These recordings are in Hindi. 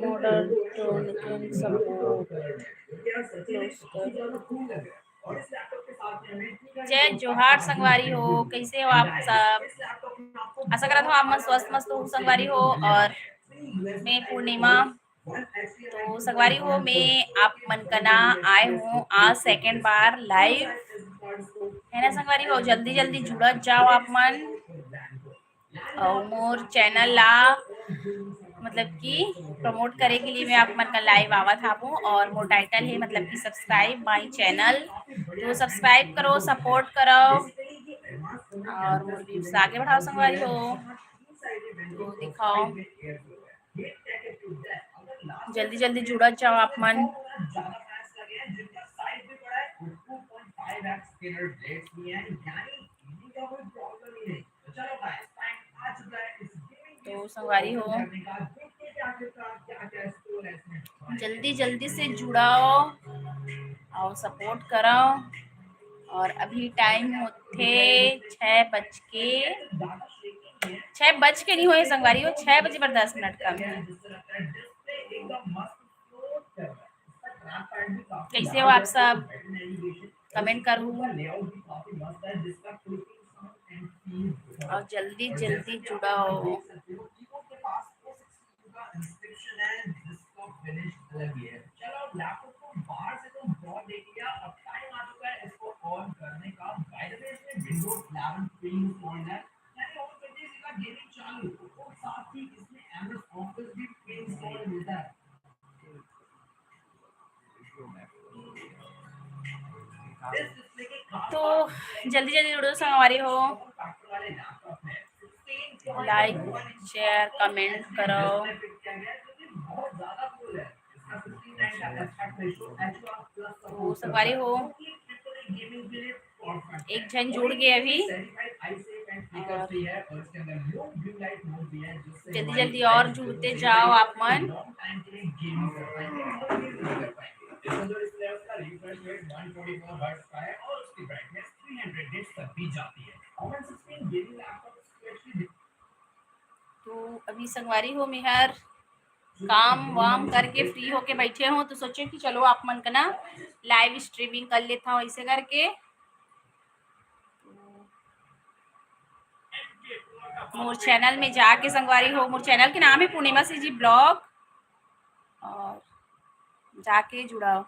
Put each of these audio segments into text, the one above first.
order can support close जय जोहार संगवारी हो, कैसे हो आप सब? आशा करत हो आप मन स्वस्थ मस्त हो संगवारी हो। और मैं पूर्णिमा, तो संगवारी हो मैं आप मन कना आए हूँ आज सेकेंड बार लाइव, है ना संगवारी हो। जल्दी जल्दी जुड़त जाओ आप मन और मोर चैनल ला मतलब कि प्रमोट करे के लिए मैं आप मन का लाइव आवत हाबू। और मोर टाइटल है मतलब कि सब्सक्राइब माय चैनल, तो सब्सक्राइब करो, सपोर्ट करो और मोर व्यूज आगे बढ़ाओ संगवारी हो। तो दिखाओ, जल्दी जल्दी जुड़त जाओ आप मन। तो संगवारी हो जल्दी जल्दी से जुड़ाओ और सपोर्ट करो। और अभी टाइम होते 6 बज के नहीं हुए संगवारी हो, 6 बजे पर 10 मिनट कम है। कैसे हो आप सब? कमेंट करूँ और जल्दी जल्दी जुड़ाओ। तो जल्दी जल्दी जुड़ो संगवारी हो, लाइक शेयर कमेंट करो। तो संगवारी हो एक जन जुड़ गए अभी, जल्दी जल्दी और जुड़ते जाओ आप मन। तो अभी संगवारी हो मेहर काम वाम करके फ्री होके बैठे हो, तो सोचे कि चलो आप मन का ना लाइव स्ट्रीमिंग कर लेता हूँ ऐसे करके। मोर चैनल में जाके संगवारी हो, मोर चैनल के नाम है पूर्णिमा सी जी ब्लॉग, और जाके जुड़ाओ।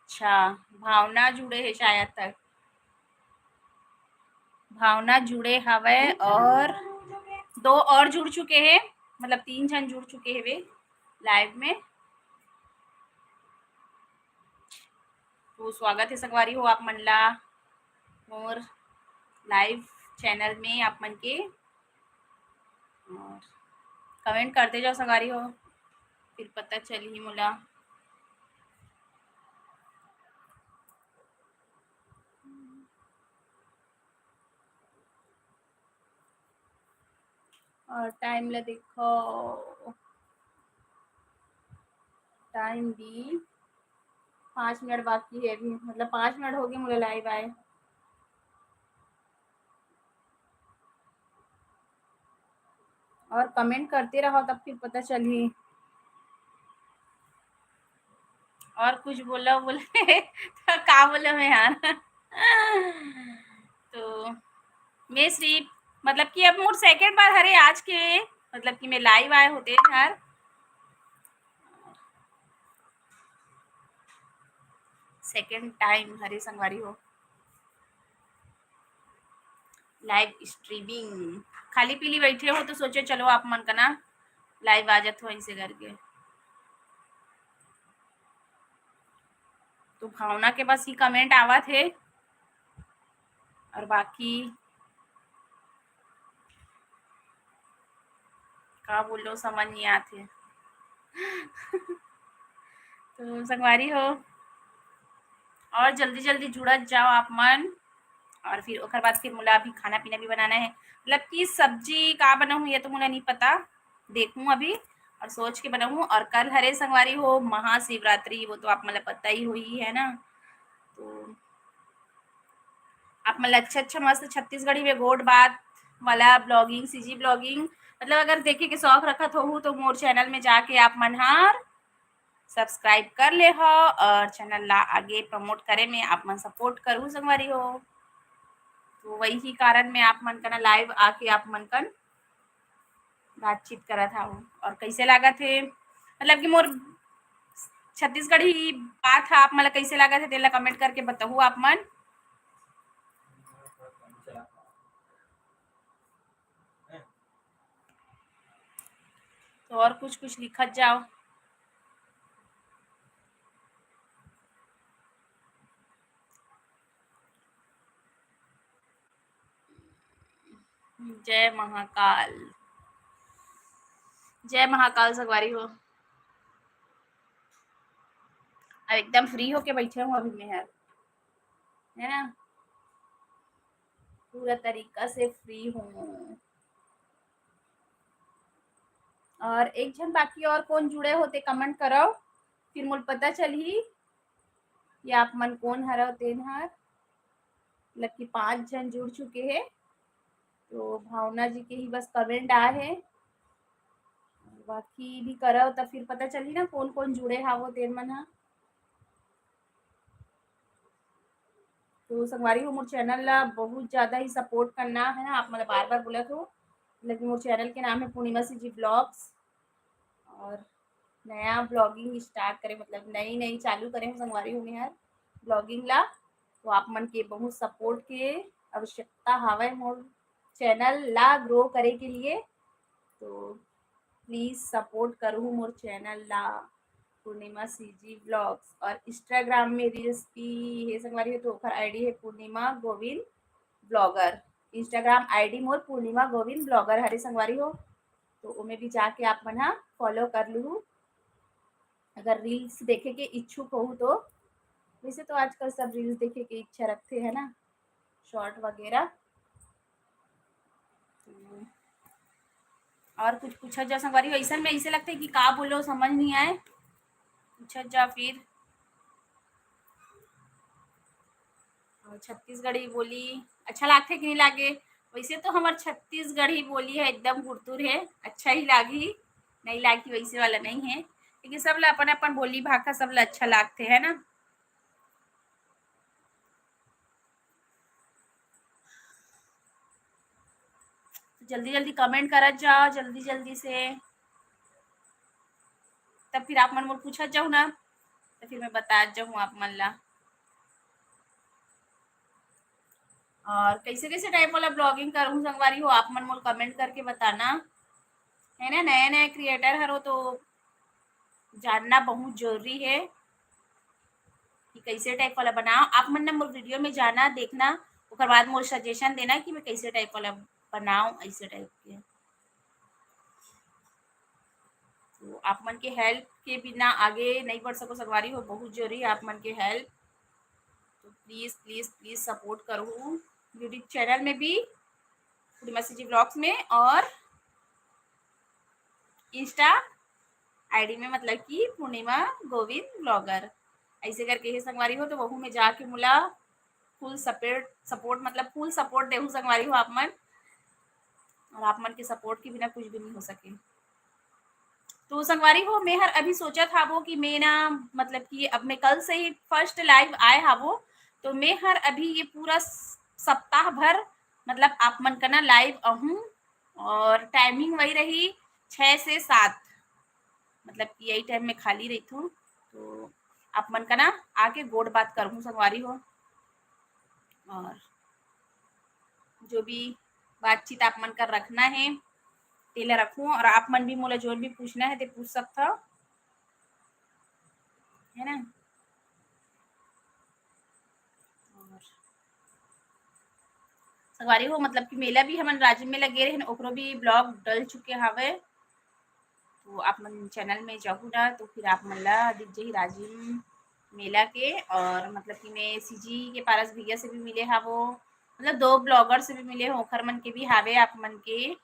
अच्छा, भावना जुड़े है शायद तक, भावना जुड़े हवे और 2 और जुड़ चुके हैं, मतलब 3 जन जुड़ चुके हैं वे लाइव में। तो स्वागत है संगवारी हो आप मनला और लाइव चैनल में आप मन के, और कमेंट करते जाओ संगवारी हो, फिर पता चली मोला। और टाइम ला देखो, टाइम भी 5 मिनट बाकी है अभी, मतलब 5 मिनट हो गए मुझे लाइव आए। और कमेंट करते रहो तब फिर पता चली। और कुछ बोला बोले तो का बोला मैं यार तो मैं सिर्फ मतलब कि अब मोर सेकेंड बार हरे आज के मतलब कि मैं लाइव आए होते यार, सेकेंड टाइम हरे संगवारी हो लाइव स्ट्रीमिंग। खाली पीली बैठे हो तो सोचे चलो आप मन का ना लाइव आ जाते हो ऐसे करके। तो भावना के पास ही कमेंट आवा थे और बाकी का बोल लो समझ नहीं आते तो संगवारी हो और जल्दी जल्दी जुड़त जाओ आप मन। और फिर ओकर बाद फिर मुला अभी खाना पीना भी बनाना है, मतलब कि सब्जी का बनाऊँ ये तो मुला नहीं पता, देखूँ अभी और सोच के बनाऊँ। और कल हरे संगवारी हो महाशिवरात्रि, वो तो आप मतलब पता ही हुई है ना। तो आप मतलब अच्छा मस्त छत्तीसगढ़ी में गोड बात वाला ब्लॉगिंग सीजी ब्लॉगिंग मतलब अगर देखे के शौक रखत हो तो मोर चैनल में जाके आप मनहार सब्सक्राइब कर ले हो और चैनल ला आगे प्रमोट करे में आप मन सपोर्ट करूँ संगवारी हो। तो वही ही कारण में आप मन कना लाइव आके आप मन कन बातचीत करा था और कैसे लागत है मतलब कि मोर छत्तीसगढ़ी बात है आप मतलब कैसे लागत है तेला कमेंट करके बताऊ आप मन। तो और कुछ लिखत जाओ। जय महाकाल जय महाकाल संगवारी हो। अब एकदम फ्री होके बैठे हूँ अभी मैं है ना पूरा तरीका से फ्री हूँ। और एक जन बाकी और कौन जुड़े होते कमेंट करो फिर मुझे पता चली ये आप मन कौन हरा तेन हर मतलब कि 5 जन जुड़ चुके हैं। तो भावना जी के ही बस कमेंट आए हैं बाकी भी करो तब फिर पता चली ना कौन कौन जुड़े हा वो तेन मन हा। तो संगवारी हो मोर चैनल ला बहुत ज़्यादा ही सपोर्ट करना है ना आप मतलब बार बार बोला तो लेकिन मोर चैनल के नाम है पूर्णिमा सीजी ब्लॉग्स और नया ब्लॉगिंग स्टार्ट करें मतलब नई चालू करें संगवारी हो यार ब्लॉगिंग ला। तो आप मन के बहुत सपोर्ट के आवश्यकता हवे मोर चैनल ला ग्रो करे के लिए। तो प्लीज़ सपोर्ट करूँ मोर चैनल ला पूर्णिमा सीजी ब्लॉग्स और इंस्टाग्राम में रील्स की है संगवारी है तो ओकर आईडी है पूर्णिमा गोविंद ब्लॉगर। इंस्टाग्राम आईडी मोर पूर्णिमा गोविंद ब्लॉगर हरे संगवारी हो। तो उमें भी जाके आप मन फॉलो कर लूँ अगर रील्स देखे के इच्छुक हो तो। वैसे तो आजकल सब रील्स देखे के इच्छा रखते हैं ना शॉर्ट वगैरह। और कुछ पूछा जा संगवारी ऐसा में ऐसे लगता है कि का बोलो समझ नहीं आए पूछा जा फिर। छत्तीसगढ़ी बोली अच्छा लागथे कि नहीं लागे। वैसे तो हमार छत्तीसगढ़ी बोली है एकदम गुरतुर है अच्छा ही लागी नहीं लागी वैसे वाला नहीं है लेकिन सब ला अपन अपन बोली भाषा सब ला अच्छा लागते है ना। जल्दी जल्दी कमेंट करत जाओ जल्दी जल्दी से तब फिर आप मन मोल पूछत जाओ ना तो फिर मैं बता जाऊँ आप मन ला। और कैसे कैसे टाइप वाला ब्लॉगिंग करूँ संगवारी हो आप मन मोल कमेंट करके बताना है ना। नए नए क्रिएटर हरो तो जानना बहुत जरूरी है कि कैसे टाइप वाला बनाओ आप मन ने मोर वीडियो में जाना देखना उसके बाद मोर सजेशन देना कि मैं कैसे टाइप वाला बनाऊं ऐसे टाइप के। तो आप मन के हेल्प के बिना आगे नहीं बढ़ सको संगवारी हो बहुत जरूरी है आप मन के हेल्प। तो प्लीज़ प्लीज़ प्लीज़ सपोर्ट करो यूट्यूब चैनल में भी पूर्णिमा सीजी ब्लॉग्स में और इंस्टा आईडी में मतलब कि पूर्णिमा गोविंद ब्लॉगर ऐसे करके ही संगवारी हो। तो वहू में जाके मुला फुल सपोर्ट सपोर्ट मतलब फुल सपोर्ट देहू संगवारी हो आप मन और आप मन के सपोर्ट के बिना कुछ भी नहीं हो सके। तो संगवारी हो मैं हर अभी सोचा था वो कि मैं ना मतलब कि अब मैं कल से ही फर्स्ट लाइव आए हा वो तो मैं हर अभी ये पूरा सप्ताह भर मतलब आप मन करना लाइव आहूँ और टाइमिंग वही रही 6 से 7 मतलब कि यही टाइम में खाली रही हूँ। तो आप मन का ना आके गोड़ बात करूँ संगवारी हो और जो भी बातचीत आप मन कर रखना है तेला रखूँ और आप मन भी मोला जो भी पूछना है ते पूछ सकता है ना। और संगवारी हो मतलब कि मेला भी हमन राजिम में लगे रहे ओकरो भी ब्लॉग डल चुके हवे। तो आप मन चैनल में जाहू ना तो फिर आप मन ला दिख जाही राजिम मेला के और मतलब कि मैं सीजी के पारस भैया से भी मिले हा वो मतलब 2 ब्लॉगर से भी मिले हो ओखर मन के भी हावे आप मन के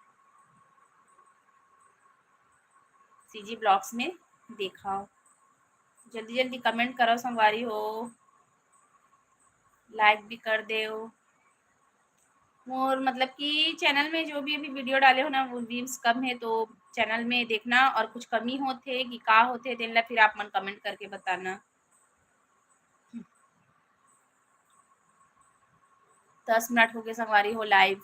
सीजी ब्लॉग्स में देखा। जल्दी जल्दी कमेंट करो संगवारी हो लाइक भी कर दे और मतलब कि चैनल में जो भी अभी वीडियो डाले हो ना वो व्यूज कम है, तो चैनल में देखना और कुछ कमी होते कि का होते तेन फिर आप मन कमेंट करके बताना। 10 मिनट हो गए संगवारी हो लाइव।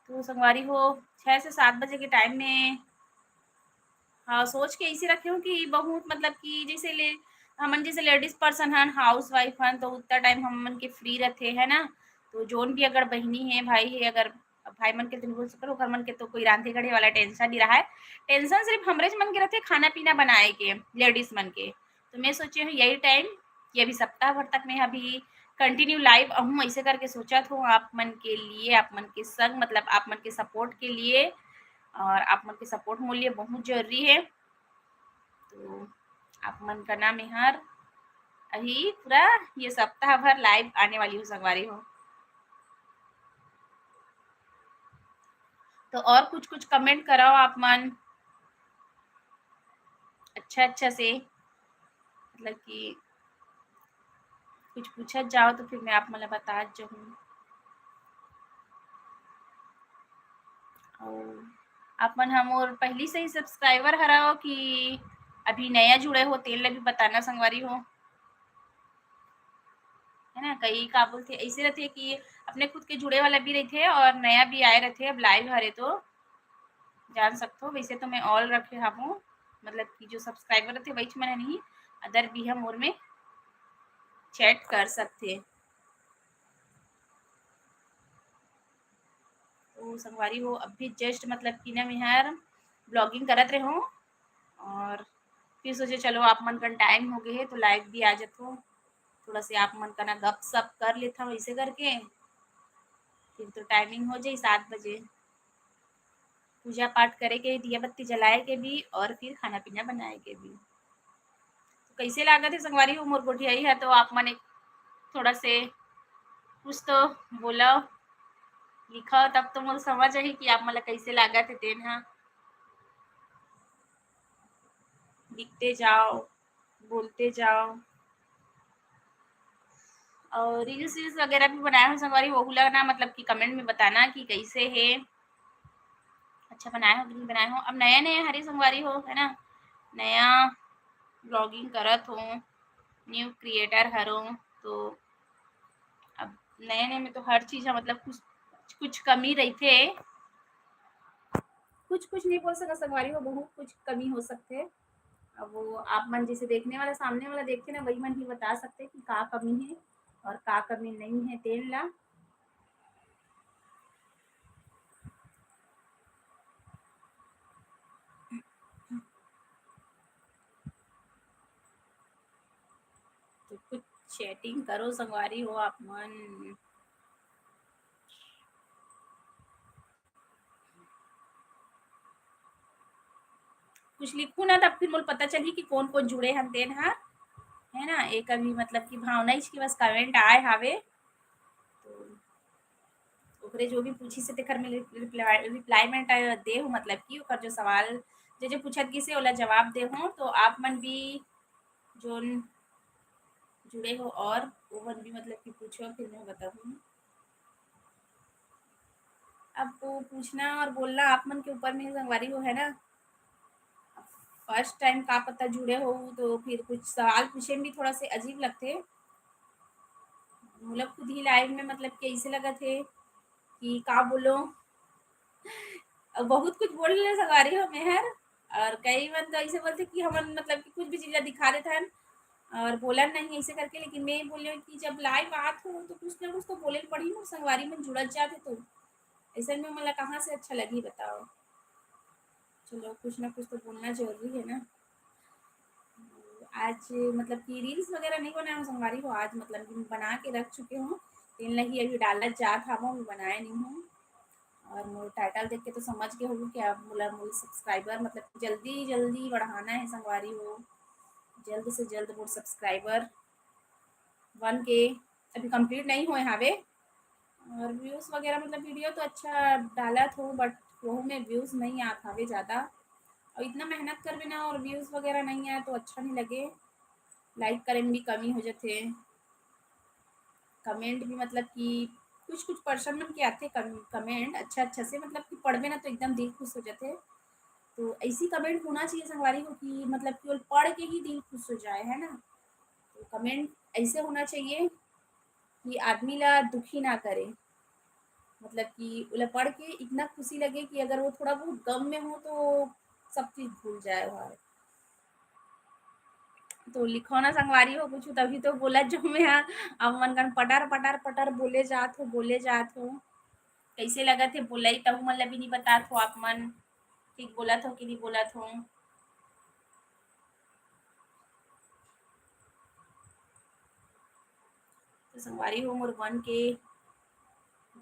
तो संगवारी हो 6 से 7 बजे के टाइम में हाँ सोच के ऐसे रखे हूँ कि बहुत मतलब कि जैसे ले हमन जैसे लेडीज पर्सन हन हाउस वाइफ हन तो उतना टाइम हमन के फ्री रहते है ना। तो जोन भी अगर बहनी है भाई है अगर भाई मन के दिन बोल सकर ओकर मन के तो कोई रांधे गढ़े वाला टेंशन नहीं रहा है। टेंशन सिर्फ हमरे मन के रहते खाना पीना बनाए के लेडीज मन के। तो मैं सोची हूँ यही टाइम कि अभी सप्ताह भर तक मैं अभी कंटिन्यू लाइव हूँ ऐसे करके सोचा था आप मन के लिए आप मन के संग मतलब आप मन के सपोर्ट के लिए। और आप मन के सपोर्ट मूल्य बहुत जरूरी है। तो आप मन का नाम हर अभी पूरा ये सप्ताह भर लाइव आने वाली हूँ संगवारी हो। तो और कुछ कुछ कमेंट कराओ आप मन अच्छा अच्छा से मतलब कि कुछ पूछा जाओ तो फिर मैं आप मतलब बता जाऊँ। और आप मन हम और पहली से ही सब्सक्राइबर हराओ कि अभी नया जुड़े हो तेल भी बताना संगवारी हो है ना। कई का बोलते ऐसे रहते कि अपने खुद के जुड़े वाला भी रहते और नया भी आए रहते अब लाइव हरे तो जान सकते हो। वैसे तो मैं ऑल रखे हूँ मतलब कि जो सब्सक्राइबर रहते वही मैंने नहीं अदर भी हम और में चैट कर सकते। तो संगवारी हो अभी जस्ट मतलब कि ना मैं यार ब्लॉगिंग करत रहे हूँ और फिर सोचे चलो आप मन का टाइम हो गए है तो लाइव भी आ जाते हो थोड़ा से आप मन का ना गप सप कर लेता हूँ ऐसे करके फिर तो टाइमिंग हो जाए 7 बजे पूजा पाठ करे के दिया बत्ती जलाए के भी और फिर खाना पीना बनाए के भी। तो कैसे लागत है संगवारी हो मोर गोठियाई है तो आप मन एक थोड़ा से कुछ तो बोला लिखा तब तो मोर समझ आई कि आप मतलब कैसे लागत है तेन हा लिखते जाओ बोलते जाओ। और रील्स वील्स वगैरह भी बनाया हो संगवारी वो लगना मतलब कि कमेंट में बताना कि कैसे है अच्छा बनाए हो कि नहीं बनाए हो। अब नया नया हरी संगवारी हो है ना नया ब्लॉगिंग करत हो न्यू क्रिएटर हरो तो अब नए नए में तो हर चीज है मतलब कुछ कुछ कमी रही थे कुछ कुछ नहीं बोल सका संगवारी हो बहुत कुछ कमी हो सकते। अब वो आप मन जैसे देखने वाला सामने वाला देखते ना वही मन ही बता सकते कि का कमी है और का कमी नहीं है तेल ला। तो कुछ चैटिंग करो संगवारी हो आप मन कुछ लिखू ना तब फिर मुझे पता चली कि कौन कौन जुड़े हम तेन हा है ना। एक अभी मतलब कि भावना की बस कमेंट आए हावे तो ओकरे जो भी पूछी से तेकर में रिप्लाई में दे हूँ मतलब कि ओकर जो सवाल जो जो पूछत गिसे ओला जवाब दे हूँ तो आप मन भी जोन जुड़े हो और वो मन भी मतलब कि पूछो फिर मैं बताऊँ। अब वो पूछना और बोलना आप मन के ऊपर में संगवारी हो है ना। फर्स्ट टाइम का पता जुड़े हो तो फिर कुछ सवाल पूछे में भी थोड़ा से अजीब लगते मतलब खुद ही लाइव में मतलब कि ऐसे लगा थे कि का बोलो बहुत कुछ बोल ले सवारी हो मेहर और कई बार तो ऐसे बोलते कि हम मतलब कि कुछ भी चीज़ें दिखा देते हैं और बोला नहीं ऐसे करके लेकिन मैं बोले कि जब लाइव बात हो तो कुछ ना कुछ तो बोले पड़ी ना संगवारी में जुड़त जाते तो ऐसे में मतलब कहाँ से अच्छा लगी बताओ। चलो कुछ ना कुछ तो बोलना जरूरी है ना। आज मतलब कि रील्स वगैरह नहीं बनाया हूँ संगवारी को आज मतलब कि बना के रख चुके हूँ तीन लगी अभी डालना जात था वो बनाया नहीं हूँ। और मोर टाइटल देख के तो समझ गए होगी कि अब मोला मोर सब्सक्राइबर मतलब जल्दी जल्दी बढ़ाना है संगवारी हो जल्द से जल्द मोर सब्सक्राइबर 1K अभी कंप्लीट नहीं हुए हावे। और व्यूज़ वगैरह मतलब वीडियो तो अच्छा डाला था बट वो में व्यूज़ नहीं आत हावे ज़्यादा और इतना मेहनत कर बिना और व्यूज़ वगैरह नहीं आए तो अच्छा नहीं लगे लाइक करें भी कमी हो जाते कमेंट भी मतलब कि कुछ कुछ पर्सन मन के आते कमेंट अच्छा अच्छा से, मतलब कि पढ़बे ना तो एकदम दिल खुश हो जाते। तो ऐसी कमेंट होना चाहिए संगवारी को कि मतलब केवल पढ़ के ही दिल खुश हो जाए, है ना। तो कमेंट ऐसे होना चाहिए कि आदमी ला दुखी ना करे, मतलब कि उला पढ़ के इतना खुशी लगे कि अगर वो थोड़ा बहुत गम में हो तो सब चीज़ भूल जाए वहाँ। तो लिखो ना संगवारी हो कुछ, तभी तो बोला जो मैं अब मन कर पटर पटर पटर बोले जात हो। कैसे लगा थे बोला ही तहु मतलब भी नहीं बता थो आप मन, ठीक बोला थो कि नहीं बोला थो। तो संगवारी हो मोर वन के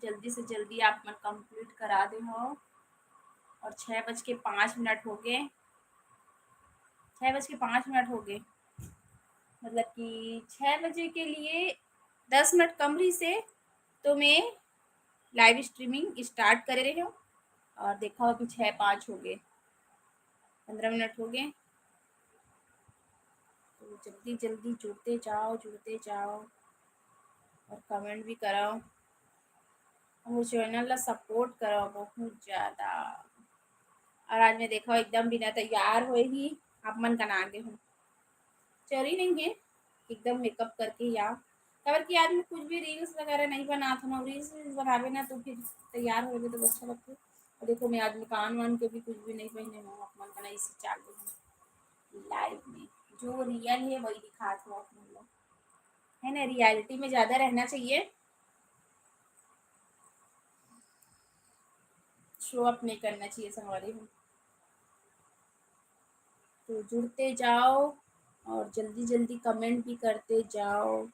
जल्दी से जल्दी आप मन कंप्लीट करा दे हो। और 6:05 हो गए, 6:05 हो गए, मतलब कि 6 बजे के लिए 10 मिनट कम रही से तो मैं लाइव स्ट्रीमिंग स्टार्ट करे रहे हो। और देखा अभी 6:05 हो गए, 15 मिनट हो गए। तो जल्दी जल्दी जुड़ते जाओ और कमेंट भी कराओ और चैनल ला सपोर्ट कराओ बहुत ज़्यादा। और आज मैं देखा एकदम बिना तैयार हुए ही आप मन का आगे हूँ, चोरी नहीं है, एकदम मेकअप करके या खबर कि आज मैं कुछ भी रील्स वगैरह नहीं बनाता ना, रील्स बनावे ना तो फिर तैयार हो गए तो अच्छा लगता है। और देखो मैं आदमी कान वान के भी कुछ भी नहीं पहने हूँ, आप मन का इसी चालू हूँ लाइव में, जो रियल है वही दिखाते हो आप लोग, है ना। रियलिटी में ज़्यादा रहना चाहिए, शो अप नहीं करना चाहिए संगवारी हूँ। तो जुड़ते जाओ और जल्दी जल्दी कमेंट भी करते जाओ,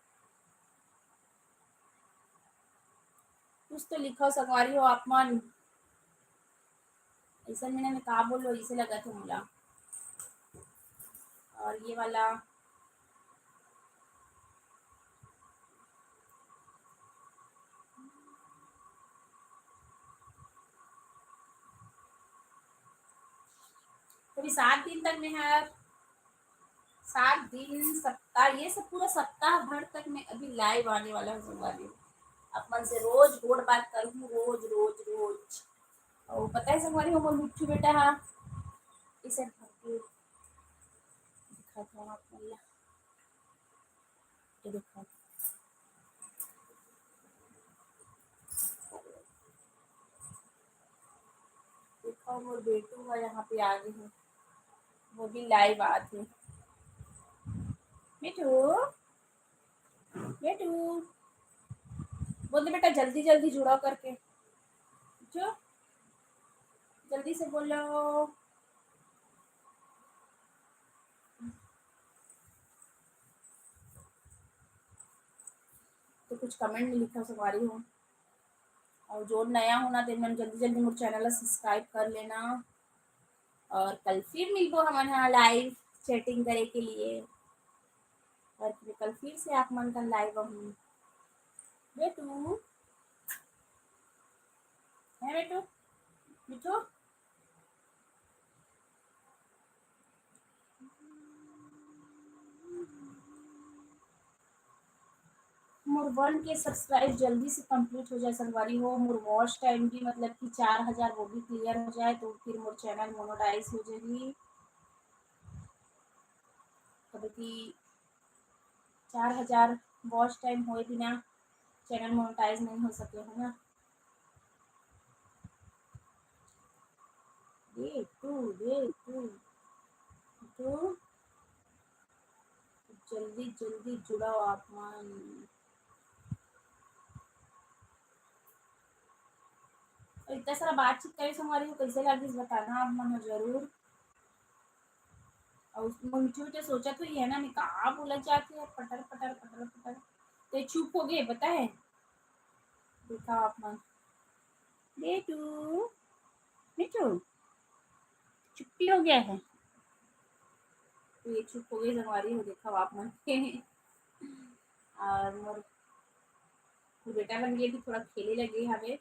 कुछ तो लिखो संगवारी हो आप मन। ऐसा मैंने कहा बोलो इसे लगा था मुला। और ये वाला अभी 7 दिन तक में है, 7 दिन सप्ताह, ये सब पूरा सप्ताह भर तक मैं अभी लाइव आने वाला हूँ वाली। अपन से रोज रोड बात करूँ, रोज रोज रोज। और पता है संगवारी हो मोर मिट्टू बेटा, हाँ इसे दिखाता हूँ आपको, ये देखो देखो मोर बेटू है यहाँ पे आगे है, वो भी लाइव आते। बेटू बेटू बोल दे बेटा जल्दी जल्दी जुड़ो करके, जो जल्दी से बोलो। तो कुछ कमेंट में लिखा संगवारी हो। और जो नया होना तो मन जल्दी जल्दी मोर चैनल सब्सक्राइब कर लेना। और कल फिर मिलबो हम यहाँ लाइव चैटिंग करे के लिए, और फिर कल फिर से आप मन का लाइव हूँ। बेटू है बेटू, बेटू मोर 1K सब्सक्राइब जल्दी से कंप्लीट हो जाए संगवारी हो, मोर वॉच टाइम भी मतलब कि 4,000 वो भी क्लियर हो जाए तो फिर मोर चैनल मोनेटाइज हो जाएगी। कभी कि 4,000 वॉच टाइम होए बिना चैनल मोनेटाइज नहीं हो सके, है ना। बेटू जल्दी जल्दी जुड़ाओ आप मन। और इतना सारा बातचीत करे हमारी को कैसे लगी बताना आप मन जरूर। और उसमें मीठे मीठे सोचा तो ये है ना, मैं कहाँ बोला जाती है पटर पटर पटर पटर, तो चुप हो गए पता है। देखा आप मन, बेटू बेटू चुप्पी हो गया है, तो ये चुप हो गई हमारी हो, देखा आप मन और मोर बेटा बन गए भी थोड़ा खेले लगे हमें।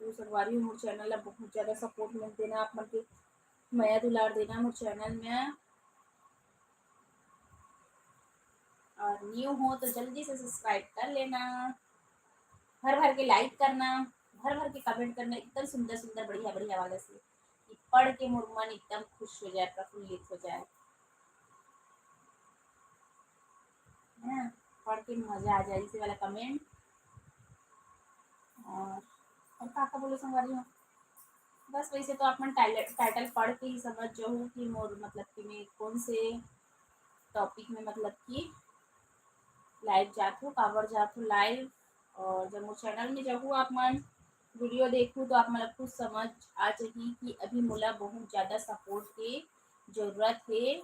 तो संगवारी मोर चैनल ला बहुत ज़्यादा सपोर्ट मिल देना आप मन के, माया दुलार देना मोर चैनल में। और न्यू हो तो जल्दी से सब्सक्राइब कर लेना, भर भर के लाइक करना, भर भर के कमेंट करना, एकदम सुंदर सुंदर बढ़िया बढ़िया वाले से कि पढ़ के मोर मन एकदम खुश हो जाए, प्रफुल्लित हो जाए, है ना। पढ़ के मजा आ जाए इसी वाला कमेंट। और का बोलो संगवारी हो, बस वैसे तो आप मन टाइटल पढ़ के ही समझ जाऊँ कि मोर मतलब कि मैं कौन से टॉपिक में मतलब कि लाइव जात हूँ, काबर जात हूँ लाइव। और जब मोर चैनल में जाऊँ आप मन वीडियो देखूँ तो आप मतलब कुछ समझ आ जाही कि अभी मोला बहुत ज़्यादा सपोर्ट के ज़रूरत है।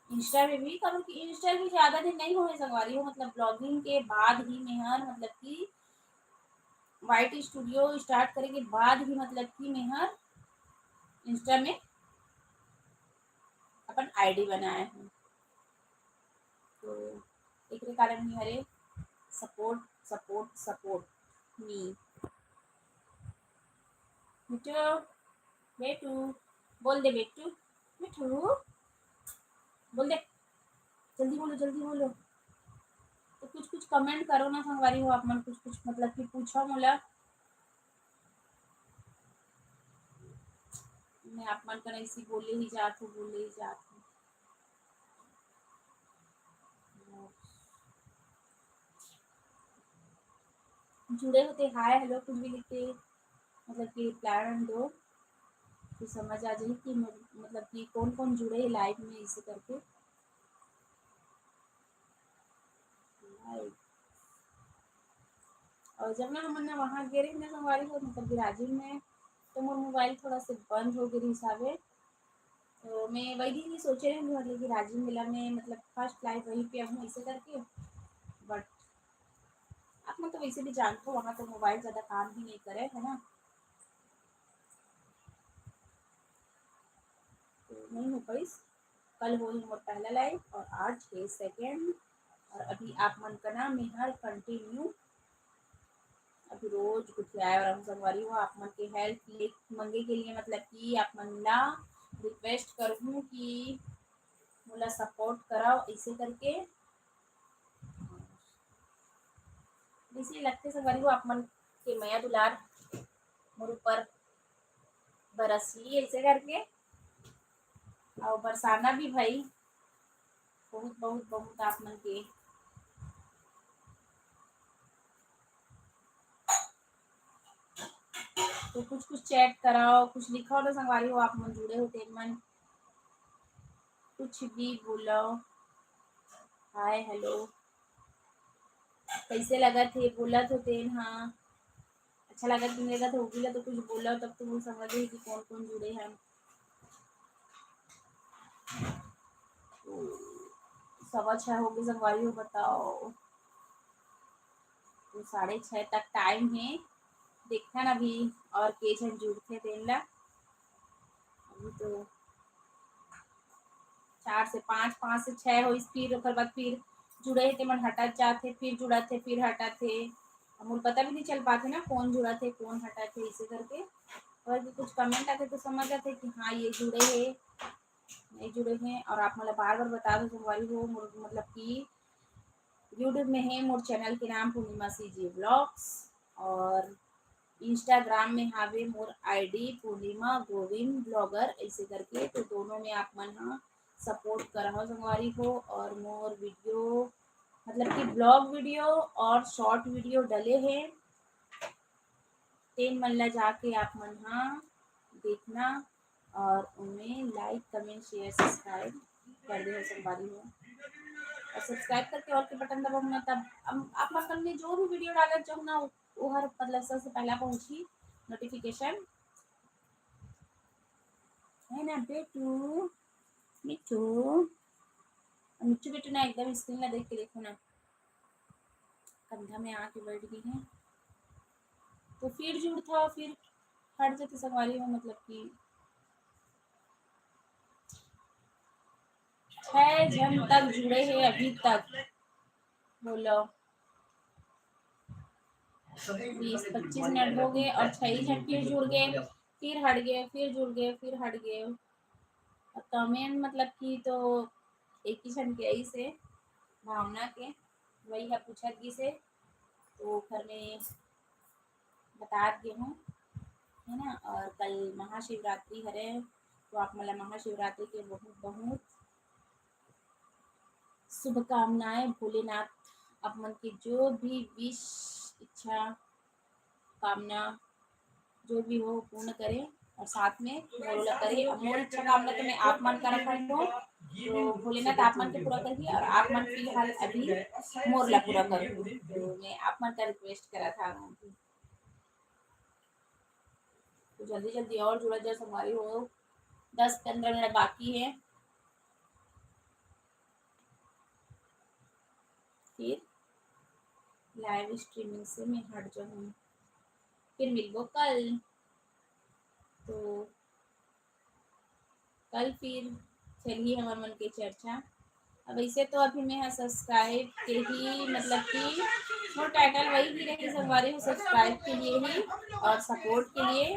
इंस्टा में भी करूँ कि इंस्टा भी ज़्यादा दिन नहीं होने संगवारी हो, मतलब ब्लॉगिंग के बाद ही मैं हर मतलब कि वाइट स्टूडियो स्टार्ट करे के बाद ही मतलब कि मैं हर इंस्टा में अपन आईडी बनाए हैं। तो एक कारण ही हरे सपोर्ट सपोर्ट सपोर्ट मी। मिठू बेटू बोल दे, बेटू मिठू बोल दे, जल्दी बोलो जल्दी बोलो। तो कुछ कुछ कमेंट करो ना संगवारी हो आप मन, कुछ कुछ मतलब कि पूछो मोला, मैं आप मन कर ऐसी बोले ही जात हूँ बोले ही जात हूँ। जुड़े होते हाय हेलो कुछ भी लिख के मतलब कि प्लान दो तो समझ आ जाए कि मतलब कि कौन कौन जुड़े हैं लाइव में, इसे करके लाइव। और जब ना हम वहाँ गिरे ना संगवारी हो मतलब कि राजीव में, तो मोर मोबाइल थोड़ा से बंद हो गई हिसाबे। तो मैं वही दिन ही सोचे रही मतलब कि राजीव मेला में मतलब फर्स्ट लाइव वहीं पे हूँ इसे करके। बट आप मतलब वैसे भी जानते हो वहाँ तो मोबाइल ज़्यादा काम भी नहीं करे, है ना। तो नहीं हो पाई, कल हो मोर पहला लाइव और आज है सेकेंड। और अभी आप मन का नाम मैं हर कंटिन्यू अभी रोज कुछ आया और हम संगवारी हो आप मन के हेल्प लिख मंगे के लिए मतलब कि आप मन ला रिक्वेस्ट करूँ कि मोला सपोर्ट कराओ इसे करके। इसी लगते संगवारी हो आप मन के मया दुलार मोर ऊपर बरसी ऐसे करके। और बरसाना भी भाई बहुत बहुत बहुत आप मन के। तो कुछ कुछ चैट कराओ, कुछ लिखो तो संगवारी हो आप मन जुड़े होते मन, कुछ भी बोलो, हाय हेलो कैसे लगा थे बोला तो तेन। हाँ अच्छा लगा तुम लगा तो होगी तो कुछ बोला तब तो वो समझ गई कि कौन कौन जुड़े हैं। तो 6:15 हो गए संगवारी हो बताओ, तो 6:30 तक टाइम है, देखा ना अभी और के जन जुड़ते तेन ला। अभी तो 4 से 5 5 से 6 हो फिर ओकर बाद फिर जुड़े थे मन हटत जाते, फिर जुड़ा थे फिर हटा थे, हमको पता भी नहीं चल पाते ना कौन जुड़ा थे कौन हटा थे इसे करके। और भी कुछ कमेंट आते तो समझ आते कि हाँ ये जुड़े हैं नहीं जुड़े हैं। और आप मतलब बार बार बता दो संगवारी हो मतलब कि यूट्यूब में है मोर चैनल के नाम पूर्णिमा सीजी ब्लॉग्स, और इंस्टाग्राम में हावे मोर आईडी पूर्णिमा गोविंद ब्लॉगर ऐसे करके। तो दोनों में आप मन हाँ सपोर्ट करो संगवारी हो। और मोर वीडियो मतलब कि ब्लॉग वीडियो और शॉर्ट वीडियो डले हैं, तेन मन ला जाके आप मन हाँ देखना और उन्हें लाइक कमेंट शेयर सब्सक्राइब कर दे संगवारी हो। और सब्सक्राइब करके और के बटन दबाओ ना, तब आप मतलब में जो भी वीडियो डालना चाहो ना वो हर मतलब सबसे पहला पहुंची नोटिफिकेशन, है ना बेटू मिठू। मिठू बेटू ना एकदम स्क्रीन में देख के देखो ना, कंधा में आके बैठ गई है। तो फिर जुड़ता फिर हट जाते संगवारी हो मतलब कि 6 जन तक जुड़े हैं अभी तक, बोलो 20-25 मिनट हो गए और 6 जन फिर जुड़ गए फिर हट गए फिर जुड़ गए फिर हट गए। और कमेंट मतलब कि तो एक ही जन के आई से भावना के वही है पूछत से, तो घर में बता दिए हूँ, है ना। और कल महाशिवरात्रि हरे, तो आप मतलब महाशिवरात्रि के बहुत बहुत शुभकामनाएं। भोलेनाथ आप मन की जो भी विश, इच्छा, कामना जो भी हो पूर्ण करे, और साथ में मोरला करे। मोर इच्छा कामना तो मैं आप मन का रखा हूँ, तो भोलेनाथ आप मन के पूरा करिए, और आप मन फिलहाल अभी मोरला पूरा कर, तो मैं आप मन का रिक्वेस्ट करा था। तो जल्दी जल्दी और जुड़ा जा हमारी हो, 10-15 मिनट बाकी है, फिर लाइव स्ट्रीमिंग से मैं हट जाऊँ, फिर मिलबो कल। तो कल फिर चलिए हमारे मन की चर्चा। अब ऐसे तो अभी मैं सब्सक्राइब के ही मतलब कि वो टाइटल वही ही रही संगवारी हूँ, सब्सक्राइब के लिए ही और सपोर्ट के लिए।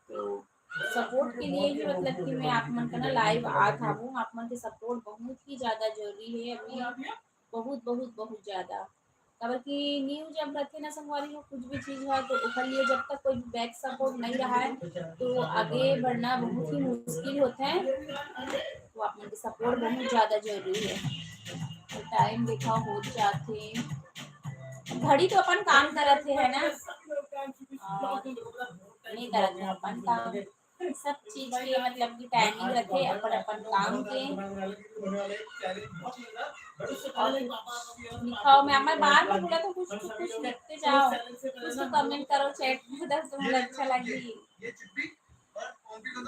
तो सपोर्ट के लिए ही मतलब कि मैं आप मन का ना लाइव आ था हूँ। आप मन के सपोर्ट बहुत ही ज़्यादा जरूरी है अभी, बहुत बहुत बहुत ज़्यादा। काबर कि न्यूज जब रखे ना संगवारी हो, कुछ भी चीज़ है तो उसके लिए जब तक कोई बैक सपोर्ट नहीं रहा है तो आगे बढ़ना बहुत ही मुश्किल होता है। तो आप मन के सपोर्ट बहुत ज़्यादा जरूरी है। तो टाइम देखा हो जाते, घड़ी तो अपन काम करत है ना, और नहीं करत है अपन काम, सब चीज के मतलब की टाइमिंग रखे अपन अपन काम के। और लिखाओ, मैं हमारे बार बार बोला तो कुछ तो कुछ लिखते जाओ, कुछ तो कमेंट करो चैट में, तो मुझे अच्छा लगी।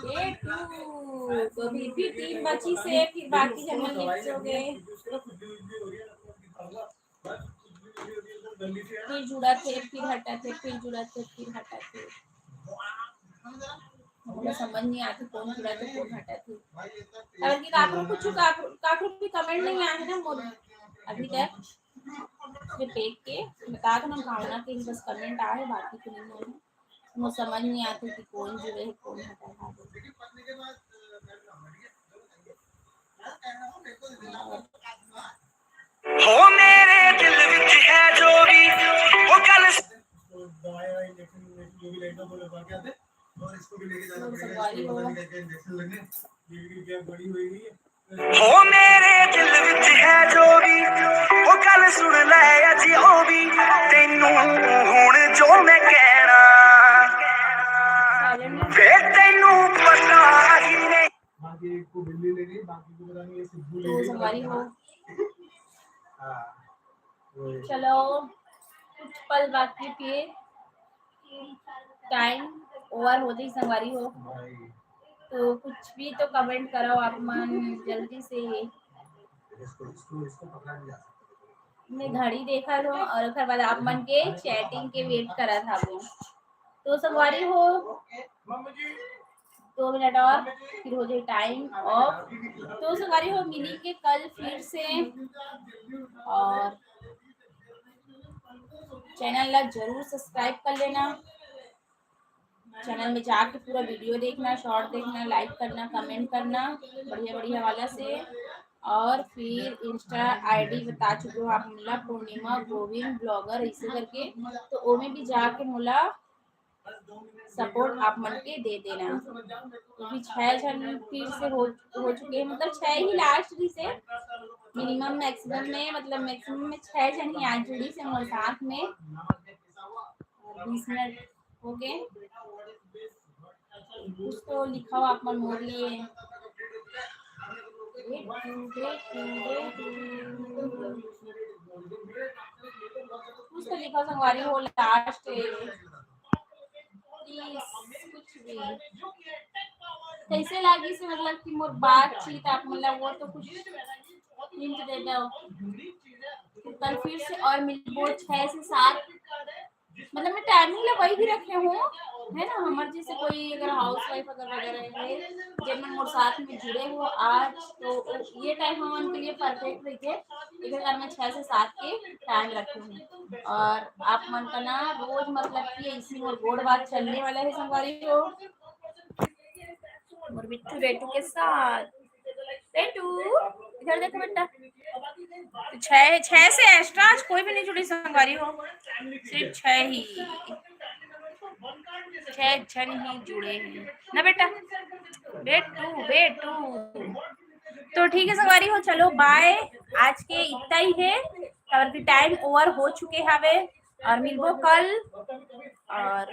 डे 2 तो भी 3 बची से, फिर बाकी जब मन लिखोगे फिर जुड़ा थे, फिर हटा थे, फिर जुड़ा थे, फिर हटा थे। मुझे समझ नहीं आती कौन जुड़ा थे कौन हटा थे, और कि काकरो कुछ काकरो भी कमेंट नहीं आया है ना मोर अभी तक। फिर देख के बता दो ना, भावना के ही बस कमेंट आए, बाकी तो नहीं आए। मुझे समझ नहीं आती कि कौन जुड़े है कौन हटा है। हो मेरे दिल विच है जो भी वो कल हो मेरे दिल विच है जो भी वो गल सुन लै अजी ओ भी तेनू हुण जो मैं कहना फिर तेनू पता ही नहीं। तो संगवारी हो, चलो कुछ पल बाकी, फिर टाइम ओवर हो गई संगवारी हो। तो कुछ भी तो कमेंट करो आप मन जल्दी से। मैं घड़ी देखा था और फिर बाद आप मन के चैटिंग के वेट करा था वो। तो संगवारी हो 2 मिनट और फिर हो जाए टाइम ऑफ। तो संगवारी हो मिली के कल फिर से, और चैनल ला जरूर सब्सक्राइब कर लेना। चैनल में जाके पूरा वीडियो देखना, शॉर्ट देखना, लाइक करना, कमेंट करना बढ़िया बढ़िया वाला से। और फिर इंस्टा आईडी बता चुके हो आप मुला पूर्णिमा गोविंद ब्लॉगर ऐसे करके, तो वो में भी जाके मुला सपोर्ट आप मन के दे देना। तो भी 6 जन फिर से हो चुके हैं, मतलब 6 ही लास्ट भी से, मिनिमम मैक्सिमम में मतलब मैक्सिमम में 6 जन ही आज जुड़ी से हमारे साथ में। 20 मिनट हो गए, कुछ तो लिखा हो आप मन मोर लिए। कुछ तो लिखा संगवारी हो लास्ट प्लीज, कुछ भी कैसे लागी से मतलब कि मोर बातचीत आप मतलब वो तो कुछ हिंट दे दो। कल फिर से और मिलबो 6 से 7, मतलब मैं टाइमिंग ला वही भी रखे हूँ, है ना। हमारे जैसे कोई अगर हाउस वाइफ अगर वगैरह है जब मन मोर साथ में जुड़े हो आज, तो ये टाइम हम उनके लिए परफेक्ट रही थे। इधर घर में 6 से 7 के टाइम रखे हूँ, और आप मन का ना रोज मतलब कि इसी मोर गोड़ बात चलने वाला है संगवारी हो मोर बिट्टू रेटू के साथ। रेटू इधर देखो बेटा, तो 6 से एक्स्ट्रा आज कोई भी नहीं जुड़ी संगवारी हो, सिर्फ 6 ही, 6 जन ही जुड़े हैं ना बेटा, बेटू। तो ठीक है संगवारी हो, चलो बाय, आज के इतना ही है, और भी टाइम ओवर हो चुके हवे, और मिलबो कल। और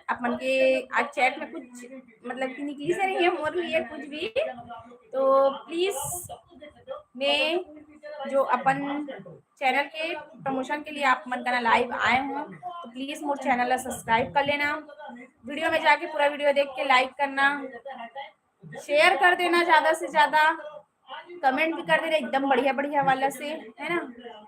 अपन के आज चैट में कुछ मतलब कि निकली से नहीं है मोर लिए कुछ भी, तो प्लीज मैं जो अपन चैनल के प्रमोशन के लिए आप मन करना लाइव आए हो, तो प्लीज मोर चैनल ला सब्सक्राइब कर लेना, वीडियो में जाके पूरा वीडियो देख के लाइक करना, शेयर कर देना ज्यादा से ज्यादा, कमेंट भी कर देना एकदम बढ़िया बढ़िया वाला से, है ना।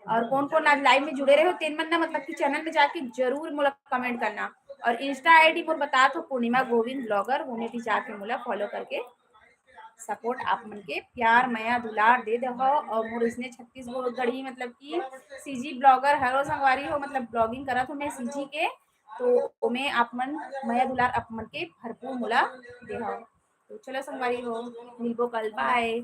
और कौन कौन आज लाइव में जुड़े रहे हो तेन मन ना मतलब कि चैनल में जाके जरूर मोला कमेंट करना, और इंस्टा आईडी मोर बता तो पूर्णिमा गोविंद ब्लॉगर, उन्हें भी जाके मोला फॉलो करके सपोर्ट आप मन के प्यार मया दुलार दे दे हो। और मोर इसने छत्तीसगढ़ी मतलब कि सीजी ब्लॉगर हरो संगवारी हो, मतलब ब्लॉगिंग करत हो मैं सीजी के, तो मैं आप मन मया दुलार आप मन के भरपूर मोला दे हो। तो चलो संगवारी हो, मिलबो कल, बाय।